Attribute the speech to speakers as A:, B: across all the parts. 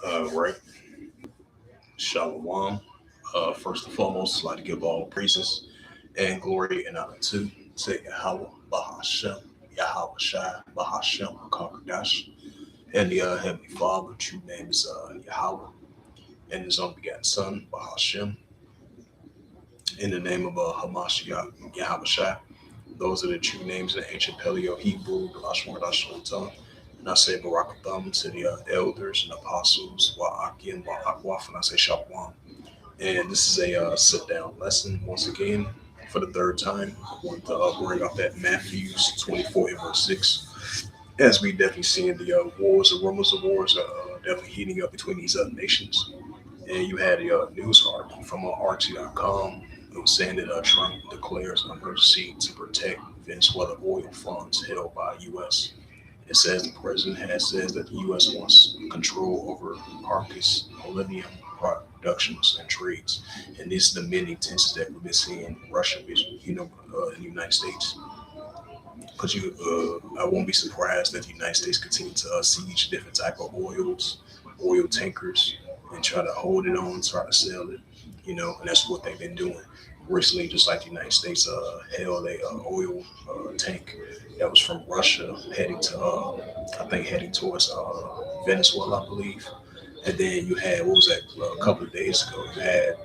A: Right. Shalom. First and foremost, I'd like to give all praises and glory and honor to Yahweh Bahashem, Yahweh Shai Bahashem Kakadash, and the Heavenly Father. True name is Yahweh, and His only begotten Son Bahashem. In the name of Hamashiach Yahweh Shai. Those are the true names in ancient Paleo Hebrew, the Lashon Tongue. And I say Barakatham to the elders and apostles, Wa'akim, Wa'akwaf, and I say Shalom. And this is a sit down lesson once again for the third time. I want to bring up that Matthews 24 and verse 6. As we definitely seeing the wars, the rumors of wars are definitely heating up between these nations. And you had a news article from RT.com. It was saying that Trump declares an emergency to protect Venezuela oil funds held by U.S. It says the president has said that the U.S. wants control over Arcus palladium productions and trades, and these are the many tensions that we've been seeing in Russia, in the United States. Because I won't be surprised that the United States continue to siege different type of oil tankers, and try to hold it on, try to sell it, and that's what they've been doing recently. Just like the United States held a oil tank that was from Russia heading to, I think, heading towards Venezuela, I believe. And then you had, what was that, a couple of days ago, you had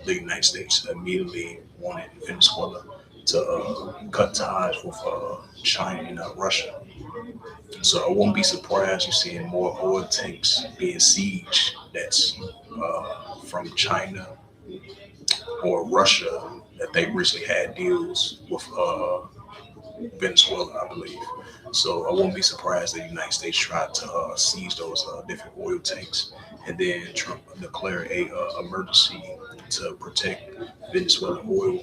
A: the United States immediately wanted Venezuela to cut ties with China and Russia. So I won't be surprised you're seeing more oil tanks being sieged that's from China or Russia that they recently had deals with Venezuela, I believe. So I won't be surprised that the United States tried to seize those different oil tanks, and then Trump declared a emergency to protect Venezuelan oil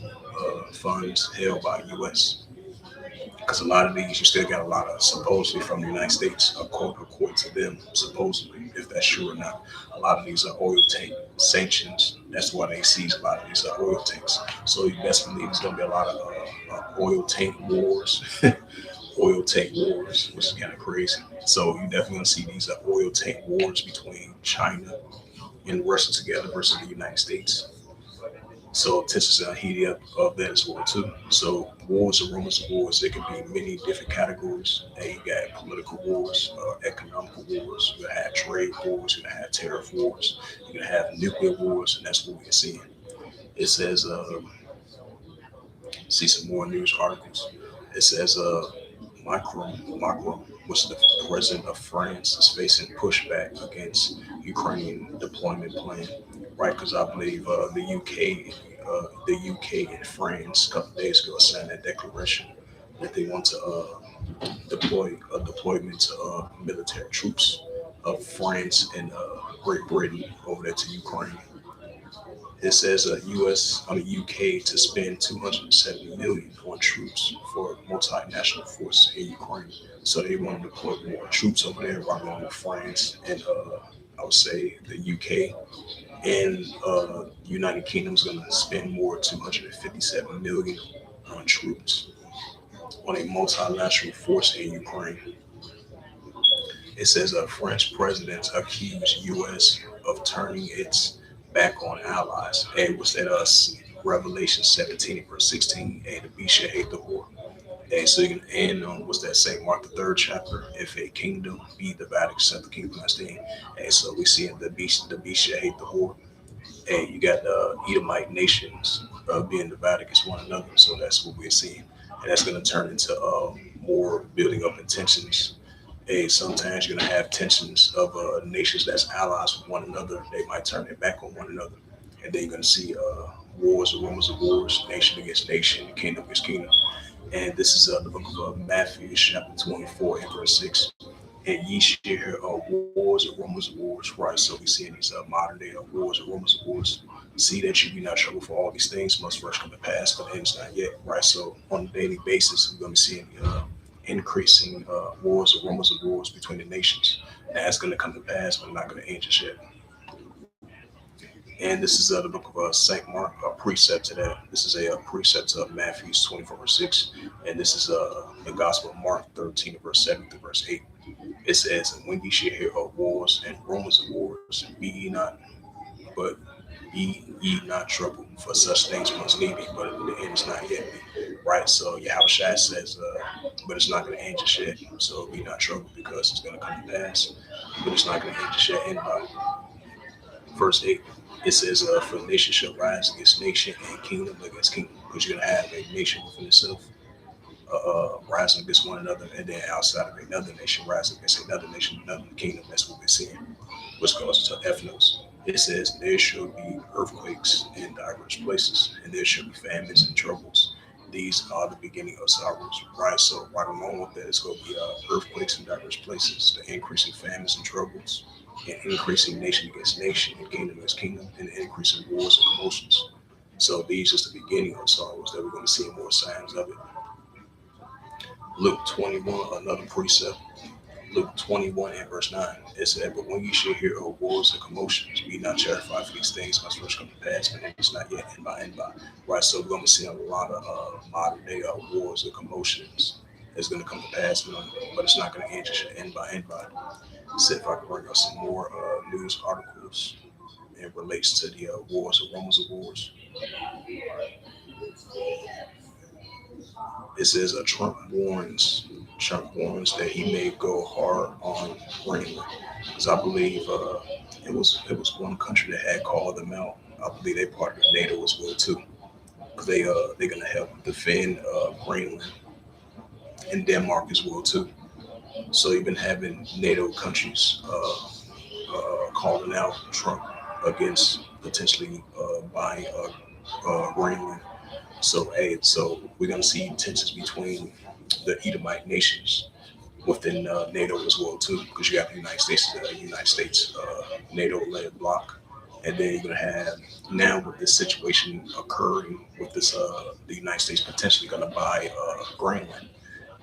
A: funds held by U.S. Because a lot of these, you still got a lot of supposedly from the United States, according to them, supposedly, if that's true or not. A lot of these are oil tank sanctions. That's why they seize a lot of these oil tanks. So you best believe there's going to be a lot of oil tank wars, oil tank wars, which is kind of crazy. So you definitely going to see these oil tank wars between China and Russia together versus the United States. So tensions are heating up of that as well too. So wars and rumors of wars, there can be many different categories. And you got political wars, economical wars, you're gonna have trade wars, you're gonna have tariff wars, you're gonna have nuclear wars, and that's what we're seeing. It says, see some more news articles. It says, Macron, which is the president of France, is facing pushback against Ukrainian deployment plan, right? Because I believe the UK and France a couple of days ago signed that declaration that they want to deploy a deployment to military troops of France and Great Britain over there to Ukraine. It says UK to spend 270 million on troops for multinational force in Ukraine. So they want to deploy more troops over there, along with France and I would say the UK and United Kingdom is going to spend more 257 million on troops on a multinational force in Ukraine. It says a French president accused U.S. of turning its back on allies. And was that us? Revelation 17 verse 16. And the beast shall hate the war. And so you can end on what's that Saint Mark the third chapter. If a kingdom be divided, except the kingdom I stand. And so we see in the beast shall hate the whore. And you got the Edomite nations being divided against one another. So that's what we're seeing, and that's going to turn into more building up in tensions. And sometimes you're going to have tensions of nations that's allies with one another. They might turn their back on one another, and then you're going to see wars and rumors of wars, nation against nation, kingdom against kingdom. And this is the book of Matthew, chapter 24, and verse 6. And ye shall hear wars and rumors of wars, right? So we see in these modern day wars and rumors of wars. See that you be not troubled, for all these things must first come to pass, but the end's not yet, right? So on a daily basis, we're going to be seeing increasing wars and rumors of wars between the nations. That's going to come to pass, but not going to end just yet. And this is the book of Saint Mark, a precept to that. This is a precept to Matthew 24 verse 6, and this is the Gospel of Mark 13 verse 7 through verse 8. It says, and when ye shall hear of wars and rumors of wars, be ye not, but be ye not troubled, for such things must need be, but the end is not yet. Right? So Yahushua says, but it's not going to end just yet. So be not troubled because it's going to come to pass, but it's not going to end just yet. And verse 8, it says, for nation shall rise against nation and kingdom against kingdom. Because you're going to have a nation within itself rising against one another, and then outside of another nation rising against another nation, another kingdom. That's what we're seeing, which goes to ethnos. It says, there shall be earthquakes in diverse places, and there shall be famines and troubles. These are the beginning of sorrows, right? So, right along with that, it's going to be earthquakes in diverse places, the increasing famines and troubles, and increasing nation against nation, and kingdom against kingdom, and increasing wars and commotions. So, these is the beginning of sorrows that we're going to see more signs of it. Luke 21, another precept. Luke 21 and verse 9. It said, but when you shall hear of wars and commotions, be not terrified, for these things must first come to pass, but it's not yet end by end by. Right, so we're going to see a lot of modern day wars and commotions that's going to come to pass, but it's not going to end just end by end by. So if I can bring up some more news articles and relates to the wars or rumors of wars. It says Trump warns that he may go hard on Greenland, because I believe it was one country that had called them out. I believe they part of NATO as well too, because they're gonna help defend Greenland and Denmark as well too. So you've been having NATO countries calling out Trump against potentially buying Greenland. So, hey, so we're going to see tensions between the Edomite nations within NATO as well too, because you have the United States NATO-led bloc, and then you're going to have now with this situation occurring with this the United States potentially going to buy Greenland,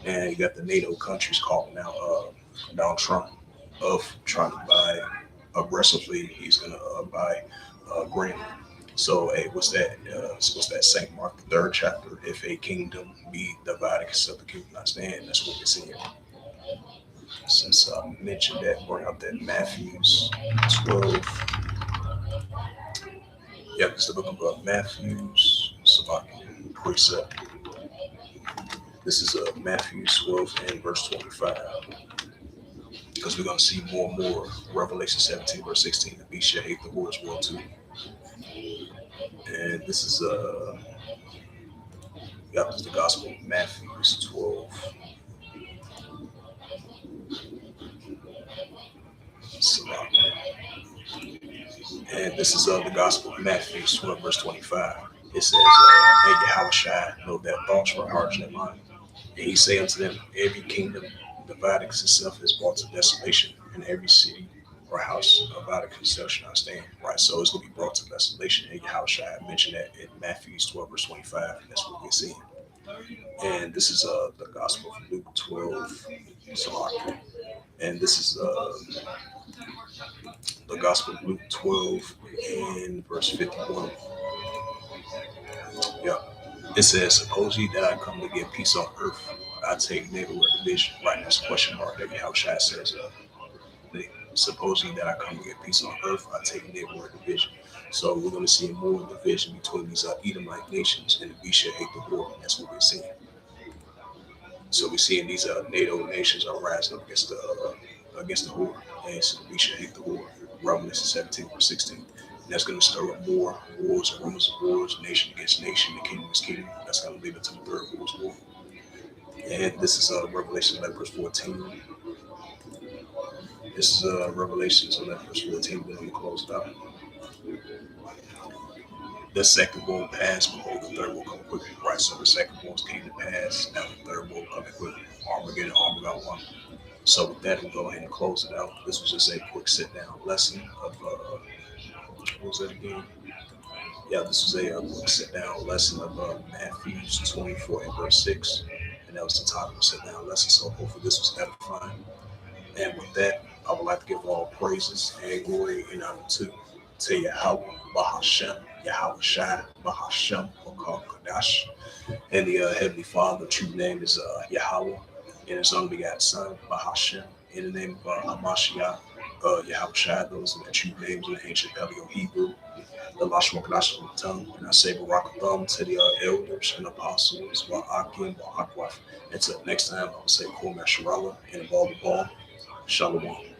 A: and you got the NATO countries calling out Donald Trump of trying to buy aggressively. He's going to buy Greenland. So, hey, what's that? Saint Mark the third chapter. If a kingdom be divided, except the kingdom not stand. That's what we're seeing. Since I mentioned that, bring up that Matthew's 12. Yeah, it's the book of Matthew's precept. This is Matthew's 12 and verse 25. Because we're going to see more and more. Revelation 17, verse 16. The beast shall hate the whore as well too. And this is the Gospel of Matthew 12. And this is the Gospel of Matthew 12, verse 25. It says, and Yahushua know their thoughts for hearts and mind. And he say unto them, every kingdom divided itself is brought to desolation, and every city or house divided itself shall not stand. Right, so it's going to be brought to desolation. And Yahushua mentioned that in Matthew 12, verse 25. And that's what we're seeing. And this is the Gospel of Luke 12, and this is the Gospel of Luke 12 and verse 51. Yeah. It says, suppose ye that I come to give peace on earth, I take neighborhood division. Right, that's a question mark that Yahushua says. Suppose ye that I come to give peace on earth, I take neighborhood division. So we're going to see more division between these Edomite nations, and the beast shall hate the whore. That's what we're seeing. So we're seeing these NATO nations are rising up against the whore, and so the beast shall hate the whore. Revelation 17, verse 16. And that's going to stir up more wars, rumors of wars, nation against nation, and kingdom against kingdom. That's going to lead it to the third world war. And this is Revelation 11, verse 14. This is Revelation 11, verse 14. Then I'm going to close it out. The second war passed, behold, the third will come quickly. Right, so the second war came to pass, now the third war coming quickly. Armageddon, Armageddon 1. So with that, we'll go ahead and close it out. This was just a quick sit-down lesson of, what was that again? Yeah, this was a quick sit-down lesson of Matthew 24 and verse 6. And that was the topic of sit-down lesson. So hopefully this was edifying. And with that, I would like to give all praises and glory and honor to Yahweh, Bahashem, Yahushua, Bahashem, Kadash. And the Heavenly Father, true name is Yahweh, and His only begotten Son, Bahashem, in the name of Hamashiach, Yahushua, those are the true names in the ancient Paleo Hebrew, the Lashon Kodash of the tongue. And I say Barakatham to the elders and apostles, Wa'akim, Wa'akwaf. Until next time, I will say Kum Asherallah and Ball. Shalom.